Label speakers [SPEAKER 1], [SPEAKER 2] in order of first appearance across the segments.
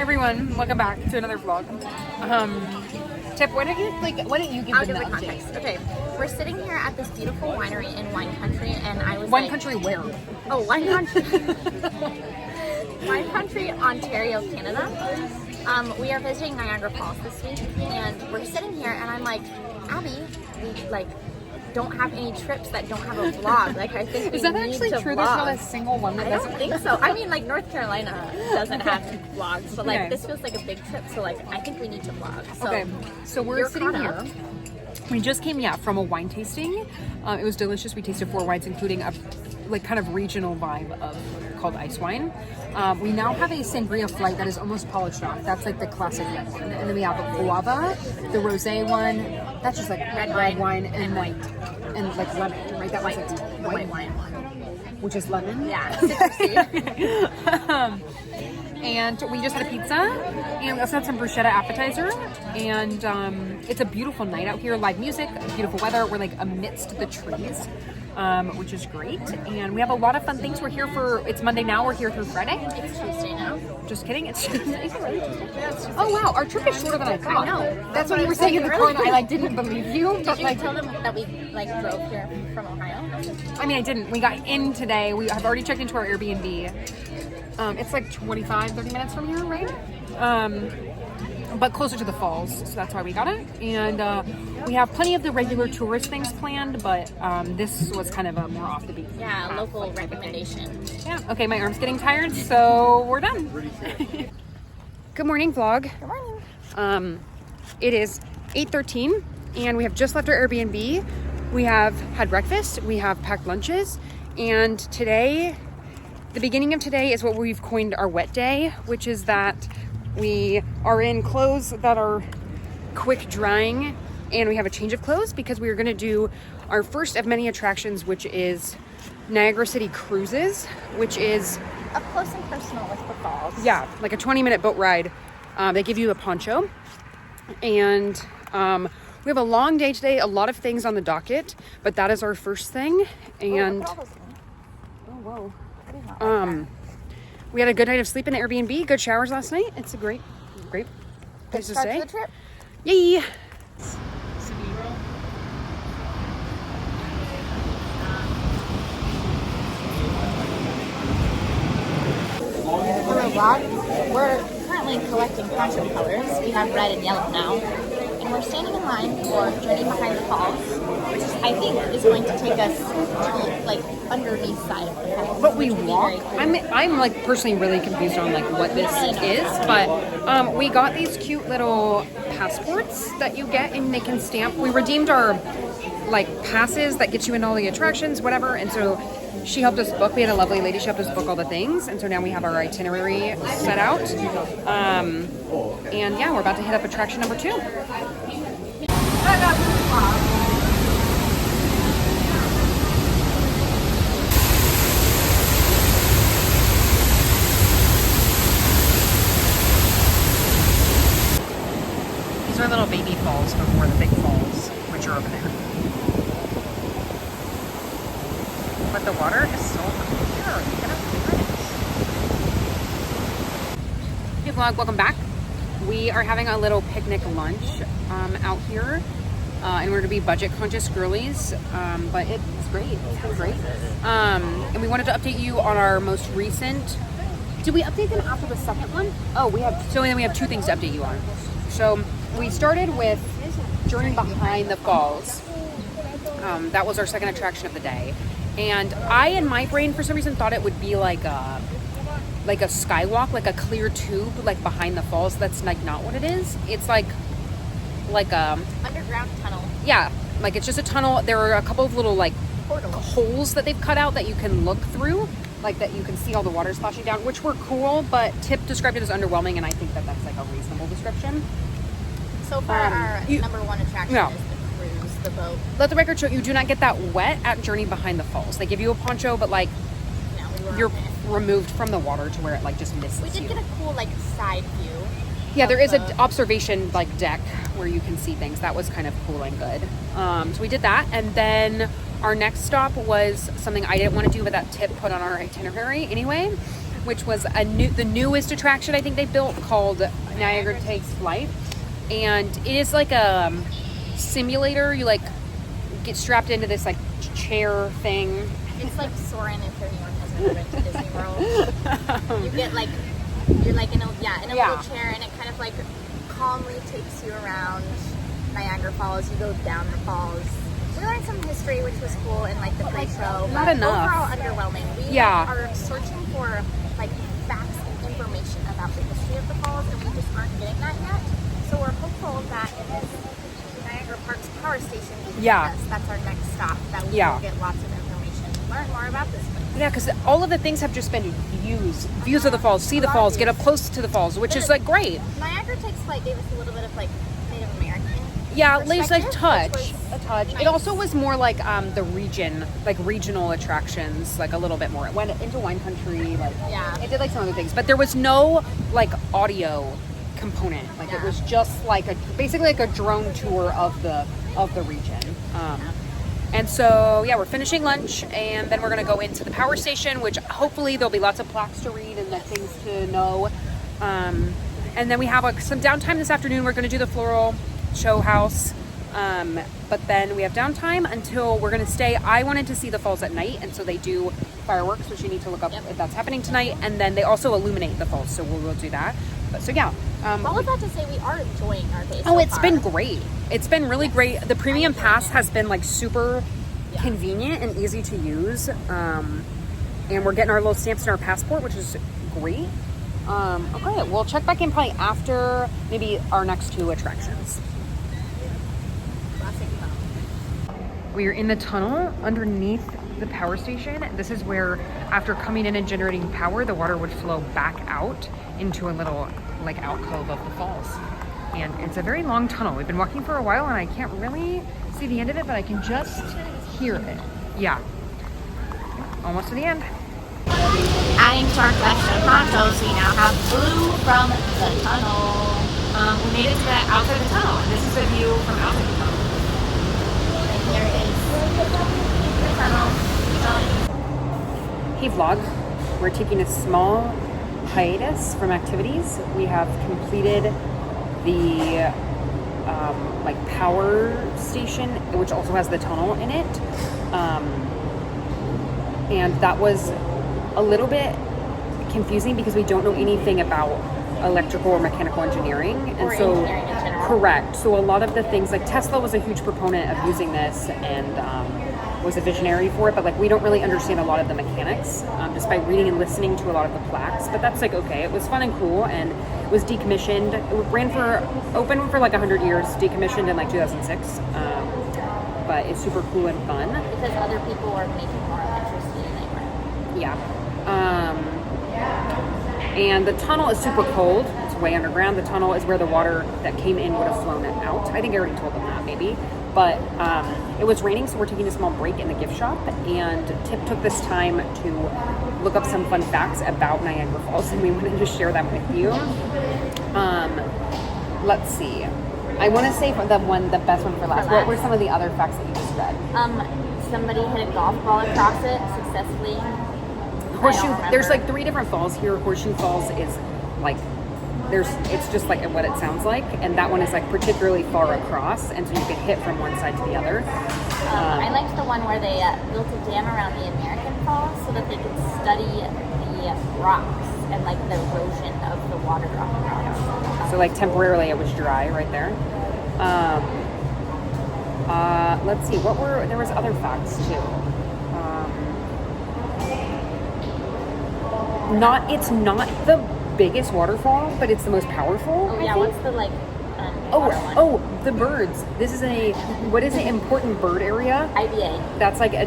[SPEAKER 1] everyone, welcome back to another vlog. Tip, why don't you give
[SPEAKER 2] I'll
[SPEAKER 1] them
[SPEAKER 2] give the
[SPEAKER 1] the
[SPEAKER 2] context. Okay, we're sitting here at this beautiful winery in Wine Country, and I was
[SPEAKER 1] Wine Country where?
[SPEAKER 2] Oh, Wine Country. Wine Country, Ontario, Canada. We are visiting Niagara Falls this week, and we're sitting here, and I'm like, Abby, we don't have any trips that don't have a vlog. Like, I think we
[SPEAKER 1] Is that
[SPEAKER 2] need
[SPEAKER 1] actually
[SPEAKER 2] to
[SPEAKER 1] true?
[SPEAKER 2] vlog.
[SPEAKER 1] There's not a single one that
[SPEAKER 2] I
[SPEAKER 1] doesn't.
[SPEAKER 2] don't think so. I mean, like, North Carolina doesn't have vlogs, but like
[SPEAKER 1] Okay.
[SPEAKER 2] this feels like a big trip, so like I think we need to vlog. So,
[SPEAKER 1] Okay, so we're
[SPEAKER 2] you're
[SPEAKER 1] sitting
[SPEAKER 2] caught
[SPEAKER 1] here.
[SPEAKER 2] up.
[SPEAKER 1] We just came, from a wine tasting. It was delicious. We tasted 4 wines, including a kind of regional vibe of called ice wine. We now have a sangria flight that is almost polished off. That's like the classic red one. And then we have a guava, the rosé one. That's just like red wine and white. And like lemon, right? That was like
[SPEAKER 2] The white wine.
[SPEAKER 1] which is lemon.
[SPEAKER 2] Yeah, citrusy.
[SPEAKER 1] And we just had a pizza, and we also had some bruschetta appetizer, and it's a beautiful night out here, live music, beautiful weather. We're like amidst the trees, which is great, and we have a lot of fun things. We're here it's Monday now, we're here through Friday.
[SPEAKER 2] It's Tuesday now.
[SPEAKER 1] Just kidding, it's Tuesday. Oh wow, our trip is shorter than I thought.
[SPEAKER 2] I know.
[SPEAKER 1] That's what you were saying in the car, and I didn't believe you.
[SPEAKER 2] Did
[SPEAKER 1] But
[SPEAKER 2] you tell them that we drove here from Ohio?
[SPEAKER 1] I mean, I didn't. We got in today. We have already checked into our Airbnb. It's like 30 minutes from here, right? But closer to the falls, so that's why we got it. And we have plenty of the regular tourist things planned, but this was kind of a more off the beat.
[SPEAKER 2] Yeah,
[SPEAKER 1] path,
[SPEAKER 2] local
[SPEAKER 1] type of thing.
[SPEAKER 2] recommendation.
[SPEAKER 1] Yeah. Okay, my arm's getting tired, so we're done. Good morning, vlog.
[SPEAKER 2] Good morning.
[SPEAKER 1] It is 8:13, and we have just left our Airbnb. We have had breakfast. We have packed lunches, and today. The beginning of today is what we've coined our wet day, which is that we are in clothes that are quick drying, and we have a change of clothes because we are going to do our first of many attractions, which is Niagara City Cruises, which is
[SPEAKER 2] Up close and personal with the falls.
[SPEAKER 1] yeah, like a 20-minute boat ride. They give you a poncho, and we have a long day today, a lot of things on the docket, but that is our first thing. And
[SPEAKER 2] oh, whoa.
[SPEAKER 1] we had a good night of sleep in the Airbnb, good showers last night. It's a great place to
[SPEAKER 2] Start
[SPEAKER 1] stay.
[SPEAKER 2] to the trip.
[SPEAKER 1] Yay!
[SPEAKER 2] For a vlog, we're currently collecting poncho colors. We have red and yellow now. And we're standing in line for Journey Behind the Falls, which I think is going to take us to like underneath side of the falls.
[SPEAKER 1] But we
[SPEAKER 2] which will be
[SPEAKER 1] walk.
[SPEAKER 2] very cool.
[SPEAKER 1] I'm like personally really confused on like what this is, but we got these cute little passports that you get and they can stamp. We redeemed our like passes that get you into all the attractions, whatever, and so she helped us book. We had a lovely lady. She helped us book all the things, and so now we have our itinerary set out. And yeah, we're about to hit up attraction number 2. These are little baby falls before the big falls, which are over there. But the water is so clear. Look at how clear it is. Hey vlog, welcome back. We are having a little picnic lunch out here. And we're to be budget conscious girlies, but it's great. It's been great. And we wanted to update you on our most recent. Did we update them after the second one? Oh, we have. So then we have 2 things to update you on. So we started with Journey Behind the Falls. That was our second attraction of the day. And I, in my brain, for some reason, thought it would be like a skywalk, like a clear tube, like behind the falls. That's like not what it is. It's like a
[SPEAKER 2] Underground tunnel.
[SPEAKER 1] yeah, like it's just a tunnel. There are a couple of little like
[SPEAKER 2] Portals.
[SPEAKER 1] holes that they've cut out that you can look through, like that you can see all the water sloshing down, which were cool. But Tip described it as underwhelming, and I think that that's like a reasonable description.
[SPEAKER 2] So far, our number 1 attraction
[SPEAKER 1] yeah.
[SPEAKER 2] is the cruise, the boat.
[SPEAKER 1] Let the record show you do not get that wet at Journey Behind the Falls. They give you a poncho, but like
[SPEAKER 2] No, we were
[SPEAKER 1] you're
[SPEAKER 2] on it.
[SPEAKER 1] removed from the water to where it like just misses
[SPEAKER 2] We did
[SPEAKER 1] you.
[SPEAKER 2] get a cool like side view.
[SPEAKER 1] Yeah, there is
[SPEAKER 2] of
[SPEAKER 1] an observation like deck where you can see things. That was kind of cool and good. So we did that, and then our next stop was something I didn't want to do, but that Tip put on our itinerary anyway. which was the newest attraction I think they built, called Niagara Takes Flight. And it is like a simulator. You like get strapped into this like chair thing.
[SPEAKER 2] It's like Soarin' if anyone has ever been to Disney World. You get like, you're like in a little chair, and it kind of like calmly takes you around Niagara Falls. You go down the falls. We learned some history, which was cool, in like the pre-show.
[SPEAKER 1] Not
[SPEAKER 2] but
[SPEAKER 1] enough.
[SPEAKER 2] Overall, underwhelming. We are searching for like facts and information about the history of the falls, and we just aren't getting that yet. So we're hopeful that in this Niagara Parks Power Station, that's our next stop. That we will get lots of information, learn more about this place.
[SPEAKER 1] Yeah, because all of the things have just been views of the falls, see the falls, get up close to the falls, which is like great.
[SPEAKER 2] Niagara Takes Flight gave us a little bit of like Native American.
[SPEAKER 1] Yeah, at least like a touch.
[SPEAKER 2] Nice.
[SPEAKER 1] It also was more like the region, like regional attractions, like a little bit more. It went into wine country, like it did like some other things, but there was no like audio component. Like it was just like basically like a drone tour of the region. And so we're finishing lunch, and then we're gonna go into the power station, which hopefully there'll be lots of plaques to read and like things to know. And then we have some downtime this afternoon. We're gonna do the floral show house. But then we have downtime until we're going to stay. I wanted to see the falls at night, and so they do fireworks, which you need to look up if that's happening tonight. And then they also illuminate the falls, so we'll do that. But so
[SPEAKER 2] all of that to say, we are enjoying our day.
[SPEAKER 1] It's been great. It's been really great. The premium pass has been like super convenient and easy to use. And we're getting our little stamps in our passport, which is great. Okay, we'll check back in probably after maybe our next 2 attractions. We are in the tunnel underneath the power station. This is where, after coming in and generating power, the water would flow back out into a little like alcove of the falls. And it's a very long tunnel. We've been walking for a while, and I can't really see the end of it, but I can just hear it. Yeah, almost to the end.
[SPEAKER 2] Adding to our collection of ponchos, we now have blue from the tunnel.
[SPEAKER 1] We made it to the outside of the tunnel, and this is the view from outside the tunnel.
[SPEAKER 2] There it is. The tunnel.
[SPEAKER 1] Hey vlog, we're taking a small hiatus from activities. We have completed the like power station, which also has the tunnel in it, and that was a little bit confusing because we don't know anything about electrical or mechanical engineering, and
[SPEAKER 2] or
[SPEAKER 1] so
[SPEAKER 2] engineering in general.
[SPEAKER 1] correct. So a lot of the things, like Tesla was a huge proponent of using this and was a visionary for it, but like we don't really understand a lot of the mechanics just by reading and listening to a lot of the plaques. But that's like okay. It was fun and cool, and it was decommissioned. It opened for like 100 years, decommissioned in like 2006. But it's super cool and fun
[SPEAKER 2] because other people are making more electricity than they were.
[SPEAKER 1] Yeah. And the tunnel is super cold. It's way underground. The tunnel is where the water that came in would have flown out. I think I already told them that, maybe. But it was raining, so we're taking a small break in the gift shop. And Tip took this time to look up some fun facts about Niagara Falls, and we wanted to share them with you. Let's see. I want to say the best one for last. What were some of the other facts that you just read?
[SPEAKER 2] Somebody hit a golf ball across it successfully.
[SPEAKER 1] Horseshoe. There's like 3 different falls here. Horseshoe Falls is like it's just like what it sounds like, and that one is like particularly far across, and so you can hit from one side to the other.
[SPEAKER 2] I liked the one where they built a dam around the American Falls so that they could study the rocks and like the erosion of the water on the rocks.
[SPEAKER 1] So like temporarily it was dry right there. Let's see, there was other facts too. It's not the biggest waterfall, but it's the most powerful.
[SPEAKER 2] Oh yeah, what's the like water one?
[SPEAKER 1] The birds. This is what is an important bird area?
[SPEAKER 2] IBA.
[SPEAKER 1] That's like a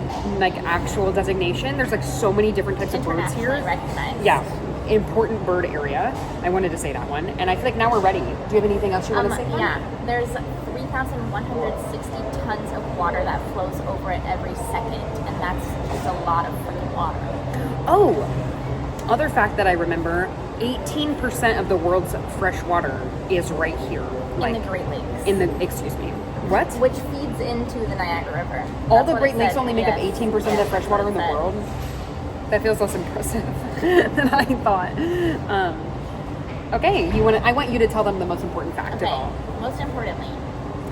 [SPEAKER 1] actual designation. There's like so many different types of birds here.
[SPEAKER 2] Recognized.
[SPEAKER 1] Yeah. Important bird area. I wanted to say that one. And I feel like now we're ready. Do you have anything else you want to say?
[SPEAKER 2] Yeah. There's 3,160 tons of water that flows over it every second, and that's just a lot of freaking water.
[SPEAKER 1] Oh, other fact that I remember, 18% of the world's fresh water is right here.
[SPEAKER 2] In the Great Lakes.
[SPEAKER 1] Excuse me. What?
[SPEAKER 2] Which feeds into the Niagara River.
[SPEAKER 1] All the Great Lakes only make up 18% of the fresh water in the world? That feels less impressive than I thought. Okay, I want you to tell them the most important fact of all.
[SPEAKER 2] Most importantly.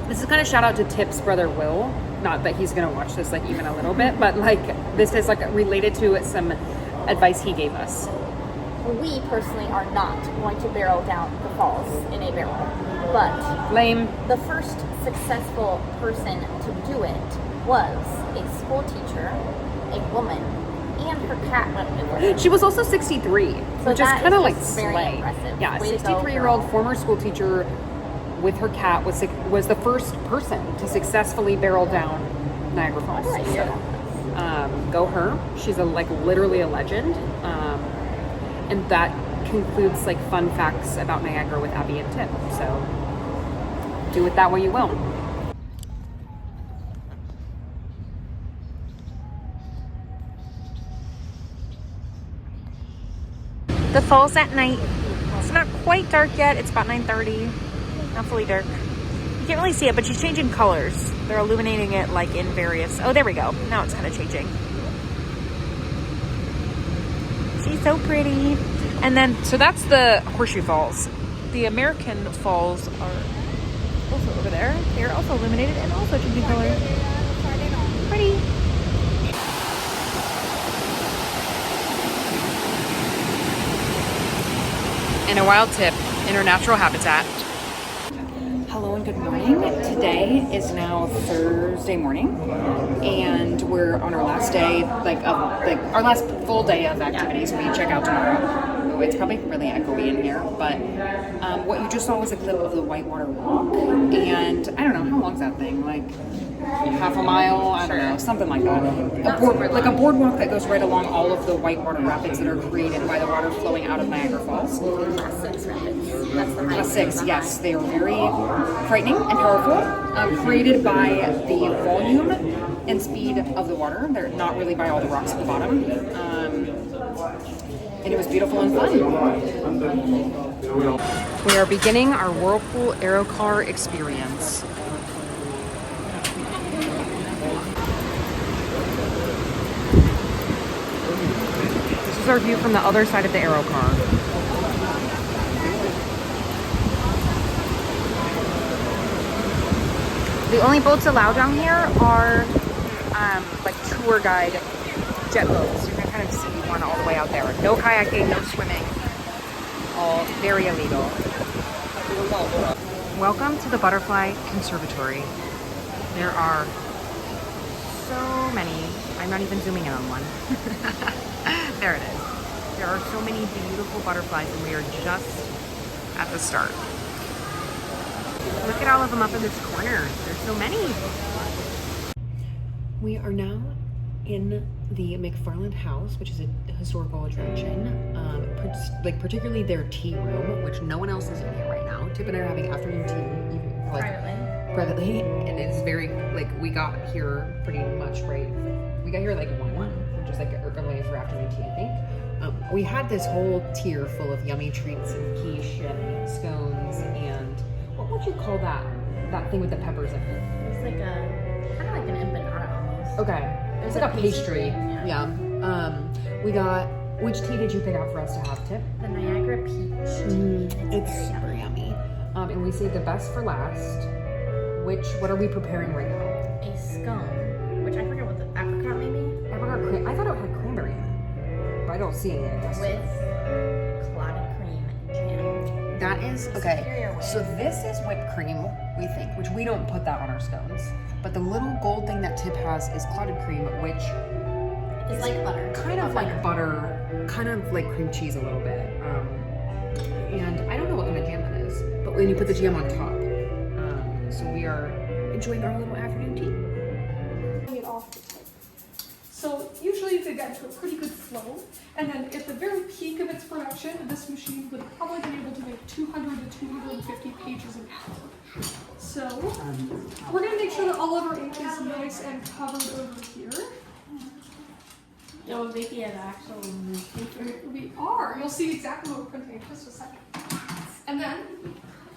[SPEAKER 1] This is kind of shout out to Tip's brother Will. Not that he's gonna watch this like even a little bit, but like this is like related to some advice he gave us.
[SPEAKER 2] We personally are not going to barrel down the falls in a barrel, but
[SPEAKER 1] Lame.
[SPEAKER 2] the first successful person to do it was a school teacher, a woman, and her cat went with her.
[SPEAKER 1] She was also 63, which is kind of like
[SPEAKER 2] very
[SPEAKER 1] slay.
[SPEAKER 2] impressive.
[SPEAKER 1] Yeah,
[SPEAKER 2] Way to go,
[SPEAKER 1] 63-year-old
[SPEAKER 2] girl.
[SPEAKER 1] former school teacher with her cat was the first person to successfully barrel down Niagara Falls.
[SPEAKER 2] Right,
[SPEAKER 1] So, go her. She's literally a legend. And that concludes like fun facts about Niagara with Abby and Tip. So do it that way you will. The falls at night. It's not quite dark yet. It's about 9:30. Not fully dark. You can't really see it, but she's changing colors. They're illuminating it like in various... Oh, there we go. Now it's kind of changing. She's so pretty. And then, so that's the Horseshoe Falls. The American Falls are also over there. They're also illuminated and also changing color. Pretty. And a wild tip in her natural habitat. Hello and good morning. Today is now Thursday morning, and we're on our last day, our last full day of activities. We check out tomorrow. Oh, it's probably really echoey in here, but what you just saw was a clip of the Whitewater Walk, and I don't know, how long's that thing? Like half a mile? I don't know, something like that. A boardwalk that goes right along all of the whitewater rapids that are created by the water flowing out of Niagara Falls.
[SPEAKER 2] Class 6 rapids. That's the
[SPEAKER 1] Class 6, yes. They are very frightening and powerful, created by the volume and speed of the water. They're not really by all the rocks at the bottom. And it was beautiful and fun. We are beginning our Whirlpool Aerocar experience. This is our view from the other side of the Aerocar. The only boats allowed down here are like tour guide jet boats. You can kind of see one all the way out there. No kayaking, no swimming. All very illegal. Welcome to the Butterfly Conservatory. There are so many. I'm not even zooming in on one. There it is. There are so many beautiful butterflies, and we are just at the start. Look at all of them up in this corner. There's so many. We are now in the McFarland House, which is a historical attraction. Particularly their tea room, which no one else is in here right now. Tip and I are having afternoon tea, privately, and it's very we got here pretty much right. We got here like 1, which is early for afternoon tea, I think. We had this whole tier full of yummy treats and quiche and scones and what would you call that thing with the peppers in it?
[SPEAKER 2] It's like kind of like an empanada almost.
[SPEAKER 1] Okay. It's like a pastry. Yeah. We got, which tea did you pick out for us to have, Tip?
[SPEAKER 2] The Niagara Peach.
[SPEAKER 1] It's super yummy. And we saved the best for last. What are we preparing right now?
[SPEAKER 2] A scone, which I forget what the apricot maybe?
[SPEAKER 1] Apricot I thought it had cranberry in it. But I don't see any, I guess.
[SPEAKER 2] With clotted cream and jam.
[SPEAKER 1] That is, okay. So this is whipped cream, we think, which we don't put that on our scones. But the little gold thing that Tip has is clotted cream, which
[SPEAKER 2] is like butter.
[SPEAKER 1] Kind of like butter, kind of like cream cheese a little bit. And I don't know what kind of jam that is, but when you put the jam on top. So we are enjoying our little afternoon tea.
[SPEAKER 3] It off the tip. So usually you could get to a pretty good flow, and then at the very peak of its production, this machine would probably be able to make 200 to 250 pages an hour. So we're going to make sure that all of our ink is nice and covered over here.
[SPEAKER 2] You're making an actual newspaper.
[SPEAKER 3] We are. You'll see exactly what we're printing in just a second. And then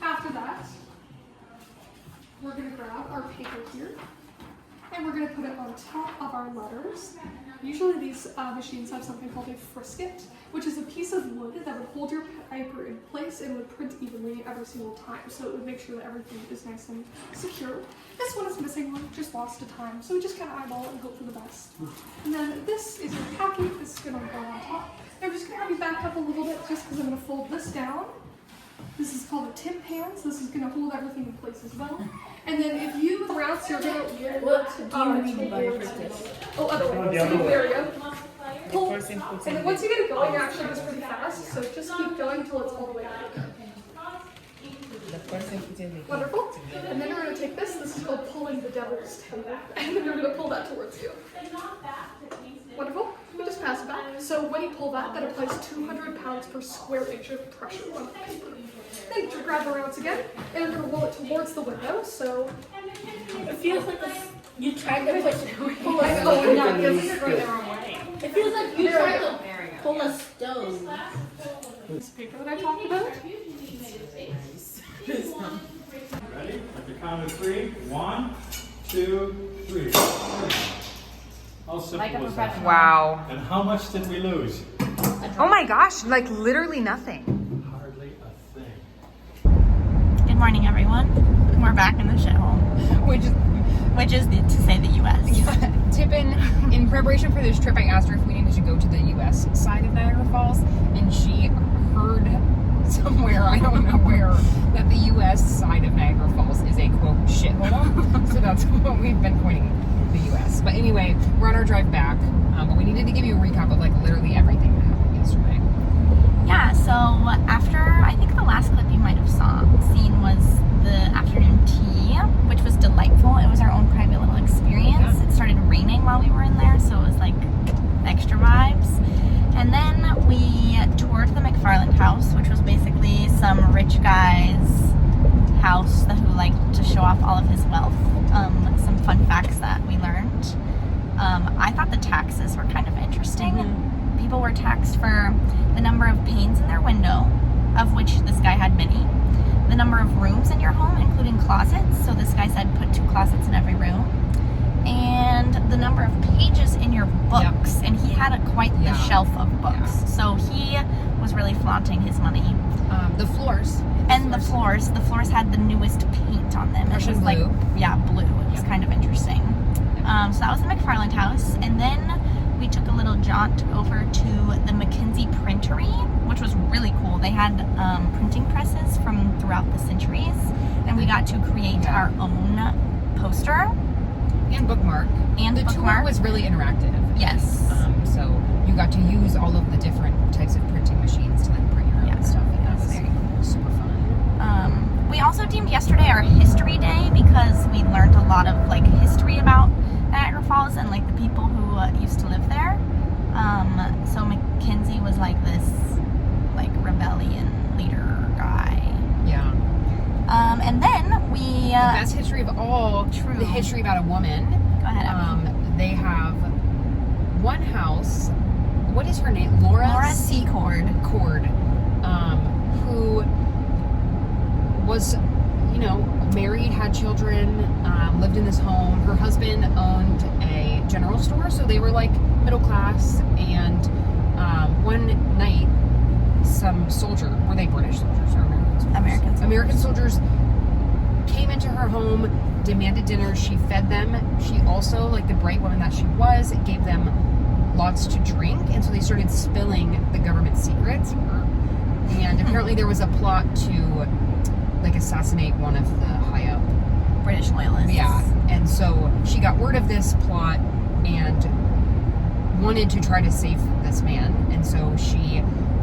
[SPEAKER 3] after that, we're going to grab our paper here, and we're going to put it on top of our letters. usually these machines have something called a frisket, which is a piece of wood that would hold your paper in place and would print evenly every single time. So it would make sure that everything is nice and secure. This one is missing one, just lost to time. So we just kind of eyeball it and hope for the best. And then this is your packing. This is going to go on top. I'm just going to have you back up a little bit just because I'm going to fold this down. This is called a tin pan, so this is going to hold everything in place as well. And then if you move around, so you're going to other way. So there we go. Pull, and then once you get it going, it actually goes pretty fast. So just keep going until it's all the way up. Wonderful. And then we're going to take this. This is called pulling the devil's table. And then you're going to pull that towards you. Wonderful. You just pass it back. So when you pull that, that applies 200 pounds per square inch of pressure on the paper. Then you grab the rounds again, and you're going to roll it towards the window. So
[SPEAKER 4] it feels like you tried to push it.
[SPEAKER 3] Pull it. Oh, no, yes.
[SPEAKER 4] It feels like you tried to pull a stone.
[SPEAKER 3] This paper that I talked about.
[SPEAKER 5] Ready? At the count of 3. 1, 2, 3. How simple was that?
[SPEAKER 1] Wow.
[SPEAKER 5] And how much did we lose?
[SPEAKER 1] Oh my gosh, like literally nothing.
[SPEAKER 5] Hardly a thing.
[SPEAKER 2] Good morning, everyone. We're back in the shithole, which is to say the U.S.
[SPEAKER 1] Tippin, in preparation for this trip, I asked her if we needed to go to the U.S. side of Niagara Falls, and she heard somewhere, I don't know where, that the U.S. side of Niagara Falls is a, quote, shithole. So that's what we've been pointing the U.S. But anyway, we're on our drive back, but we needed to give you a recap of like literally everything that happened yesterday.
[SPEAKER 2] Yeah, so after, I think the last clip you might have seen was the afternoon tea, which was delightful. It was our own private little experience. Yeah. It started raining while we were in there, so it was like extra vibes. And then we toured the McFarland house, which was basically some rich guy's house who liked to show off all of his wealth. Some fun facts that we learned. I thought the taxes were kind of interesting. Mm-hmm. People were taxed for the number of panes in their window, of which this guy had many. The number of rooms in your home, including closets. So this guy said put 2 closets in every room. And the number of pages in your books. Yep. And he had quite the shelf of books. Yeah. So he was really flaunting his money.
[SPEAKER 1] The floors.
[SPEAKER 2] The floors had the newest paint on them.
[SPEAKER 1] It was
[SPEAKER 2] blue. Blue. It was
[SPEAKER 1] Yep.
[SPEAKER 2] kind of interesting. So that was the McFarland house. And then we took a little jaunt over to the Mackenzie Printery, which was really cool. They had printing presses from throughout the centuries, and we got to create our own poster.
[SPEAKER 1] And bookmark.
[SPEAKER 2] And
[SPEAKER 1] the
[SPEAKER 2] bookmark.
[SPEAKER 1] tour was really interactive.
[SPEAKER 2] Yes.
[SPEAKER 1] So you got to use all of the different types of printing machines to like print your own stuff. And that was very super fun.
[SPEAKER 2] We also deemed yesterday our history day because we learned a lot of like history about Niagara Falls and like the people who used to live there. So Mackenzie was like this like rebellion leader guy.
[SPEAKER 1] Yeah.
[SPEAKER 2] And then we
[SPEAKER 1] the best history of all.
[SPEAKER 2] True.
[SPEAKER 1] The history about a woman.
[SPEAKER 2] Go ahead, Abby.
[SPEAKER 1] They have one house. What is her name? Laura
[SPEAKER 2] Secord.
[SPEAKER 1] Who was, married, had children, lived in this home. Her husband owned a general store, so they were like middle class. And one night, some soldier, were they British soldiers or American soldiers? American soldiers came into her home, demanded dinner. She fed them. She also, like the bright woman that she was, gave them lots to drink, and so they started spilling the government secrets. And apparently there was a plot to like assassinate one of the high up
[SPEAKER 2] British loyalists.
[SPEAKER 1] Yeah, and so she got word of this plot and wanted to try to save this man, and so she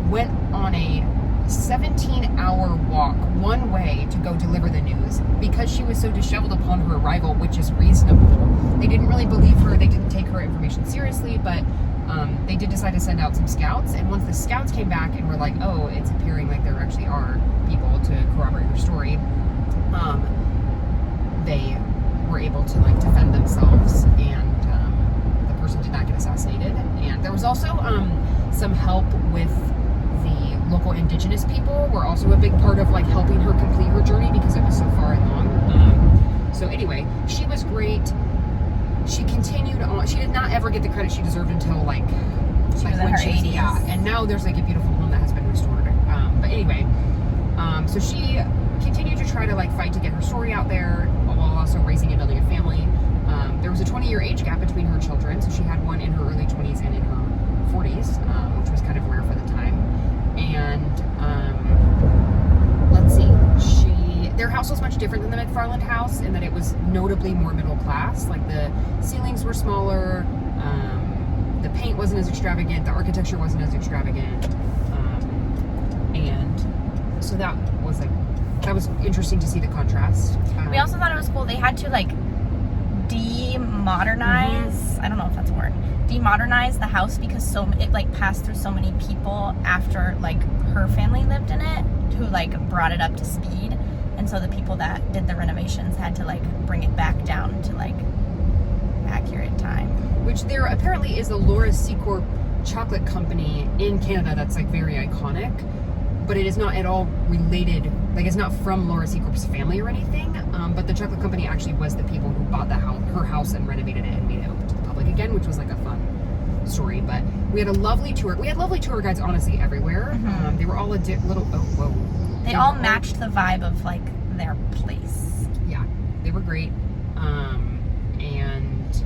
[SPEAKER 1] went on a 17-hour walk one way to go deliver the news because she was so disheveled upon her arrival, which is reasonable. They didn't really believe her. They didn't take her information seriously, but they did decide to send out some scouts. And once the scouts came back and were like, oh, it's appearing like there actually are people to corroborate her story, they were able to like defend themselves, and the person did not get assassinated. And there was also some help with the local indigenous people were also a big part of like helping her complete her journey because it was so far along. So anyway, she was great. she continued on. She did not ever get the credit she deserved until like
[SPEAKER 2] She was in her 80s.
[SPEAKER 1] Yeah, and now there's like a beautiful home that has been restored. But anyway, so she continued to try to like fight to get her story out there while also raising and building a family. There was a 20-year age gap between her children, so she had one in her early 20s and in her 40s, which was kind of rare for the time. And let's see, their house was much different than the McFarland house in that it was notably more middle class. Like the ceilings were smaller, the paint wasn't as extravagant, the architecture wasn't as extravagant, and so that was interesting to see the contrast.
[SPEAKER 2] We also thought it was cool. They had to like demodernize. I don't know if that's a word. Demodernize the house because it like passed through so many people after like her family lived in it who like brought it up to speed, and so the people that did the renovations had to like bring it back down to like accurate time.
[SPEAKER 1] Which there apparently is a Laura Secorp chocolate company in Canada that's like very iconic, but it is not at all related. Like it's not from Laura Secorp's family or anything. But the chocolate company actually was the people who bought her house and renovated it and made it open to the public again, which was like a fun story. But we had a lovely tour. We had lovely tour guides, honestly, everywhere.
[SPEAKER 2] Mm-hmm.
[SPEAKER 1] They were all
[SPEAKER 2] They all matched the vibe of like their place.
[SPEAKER 1] Yeah, they were great. And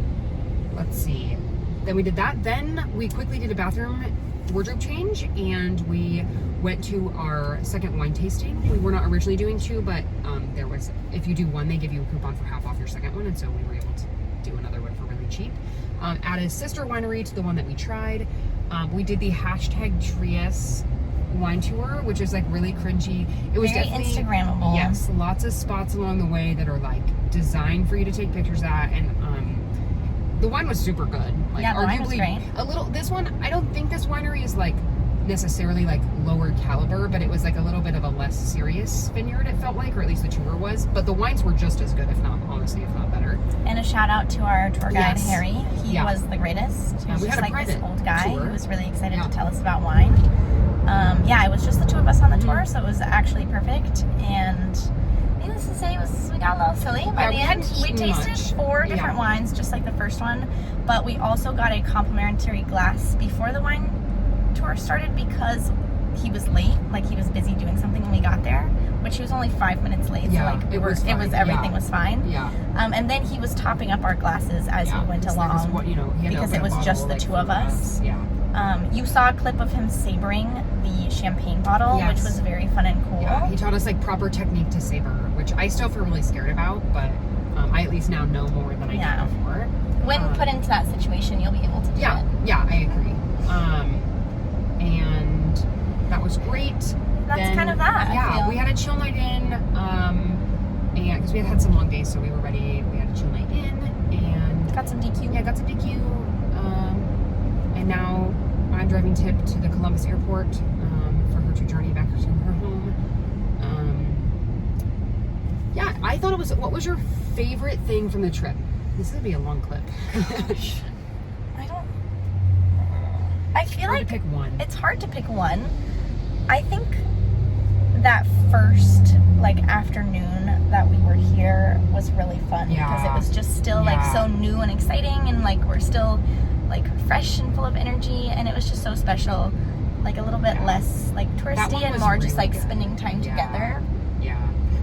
[SPEAKER 1] let's see. Then we did that. Then we quickly did a bathroom wardrobe change, and we went to our second wine tasting. We were not originally doing 2, but there was, if you do 1, they give you a coupon for half off your second one, and so we were able to do another one for really cheap. At a sister winery to the one that we tried, we did the #Trias wine tour, which is like really cringy. It was
[SPEAKER 2] very
[SPEAKER 1] definitely
[SPEAKER 2] Instagrammable.
[SPEAKER 1] Yes, lots of spots along the way that are like designed for you to take pictures at, and the wine was super good. Like,
[SPEAKER 2] yeah, the wine was
[SPEAKER 1] arguably
[SPEAKER 2] great.
[SPEAKER 1] This one, I don't think this winery is like necessarily like lower caliber, but it was like a little bit of a less serious vineyard, it felt like, or at least the tour was. But the wines were just as good, if not better.
[SPEAKER 2] And a shout out to our tour guide,
[SPEAKER 1] Yes.
[SPEAKER 2] Harry. He was the greatest. He was
[SPEAKER 1] we
[SPEAKER 2] just
[SPEAKER 1] had a
[SPEAKER 2] like this
[SPEAKER 1] private
[SPEAKER 2] old guy
[SPEAKER 1] tour.
[SPEAKER 2] who was really excited to tell us about wine. It was just the 2 of us on the tour, so it was actually perfect. And needless to say, we got a little silly by the
[SPEAKER 1] we
[SPEAKER 2] end.
[SPEAKER 1] hadn't
[SPEAKER 2] We
[SPEAKER 1] eaten
[SPEAKER 2] tasted
[SPEAKER 1] much.
[SPEAKER 2] 4 different wines, just like the first one, but we also got a complimentary glass before the wine tour started because he was late. Like he was busy doing something when we got there, which he was only 5 minutes late.
[SPEAKER 1] Yeah,
[SPEAKER 2] so like
[SPEAKER 1] fine.
[SPEAKER 2] everything was fine.
[SPEAKER 1] Yeah.
[SPEAKER 2] And then he was topping up our glasses as we went
[SPEAKER 1] So
[SPEAKER 2] along.
[SPEAKER 1] that was what, he had to
[SPEAKER 2] because
[SPEAKER 1] open
[SPEAKER 2] it
[SPEAKER 1] a
[SPEAKER 2] was
[SPEAKER 1] bottle,
[SPEAKER 2] just the
[SPEAKER 1] like,
[SPEAKER 2] 2 of
[SPEAKER 1] for
[SPEAKER 2] us.
[SPEAKER 1] Yeah.
[SPEAKER 2] You saw a clip of him sabering the champagne bottle,
[SPEAKER 1] Yes.
[SPEAKER 2] which was very fun and cool.
[SPEAKER 1] Yeah, he taught us like proper technique to savor, which I still feel really scared about, but I at least now know more than I did before.
[SPEAKER 2] When put into that situation, you'll be able to do it.
[SPEAKER 1] Yeah, I agree. And that was great.
[SPEAKER 2] That's kind of that.
[SPEAKER 1] Yeah,
[SPEAKER 2] I feel.
[SPEAKER 1] we had a chill night in, and because we had some long days, so we were ready. We had a chill night in, and
[SPEAKER 2] got some DQ.
[SPEAKER 1] Yeah, got some DQ. And now I'm driving Tip to the Columbus airport for her to journey back to her home. I thought it was. What was your favorite thing from the trip? This is gonna be a long clip.
[SPEAKER 2] I feel
[SPEAKER 1] hard
[SPEAKER 2] like
[SPEAKER 1] to pick one.
[SPEAKER 2] It's hard to pick one. I think that first afternoon that we were here was really fun because it was just still like so new and exciting, and like we're still like fresh and full of energy, and it was just so special. Like a little bit less like touristy and more just like spending time together.
[SPEAKER 1] Yeah.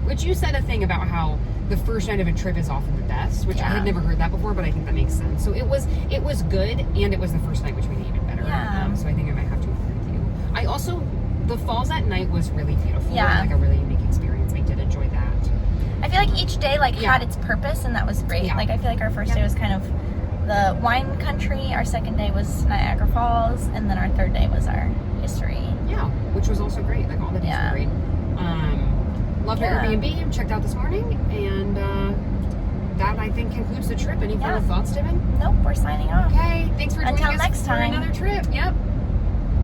[SPEAKER 1] Which you said a thing about how the first night of a trip is often the best, which I had never heard that before, but I think that makes sense. So it was good, and it was the first night, which made it even better.
[SPEAKER 2] Yeah.
[SPEAKER 1] So I think I might have to agree with you. I also, the falls at night was really beautiful.
[SPEAKER 2] Yeah.
[SPEAKER 1] Like a really unique experience. I did enjoy that.
[SPEAKER 2] I feel like each day had its purpose, and that was great.
[SPEAKER 1] Yeah.
[SPEAKER 2] Like I feel like our first day was kind of the wine country, our second day was Niagara Falls, and then our third day was our history.
[SPEAKER 1] Yeah, which was also great. Like all the days were great. Loved our Airbnb, checked out this morning, and that I think concludes the trip. Any final thoughts, Devin?
[SPEAKER 2] Nope, we're signing off.
[SPEAKER 1] Okay, thanks for joining us
[SPEAKER 2] Until next
[SPEAKER 1] for
[SPEAKER 2] time.
[SPEAKER 1] another trip. Yep.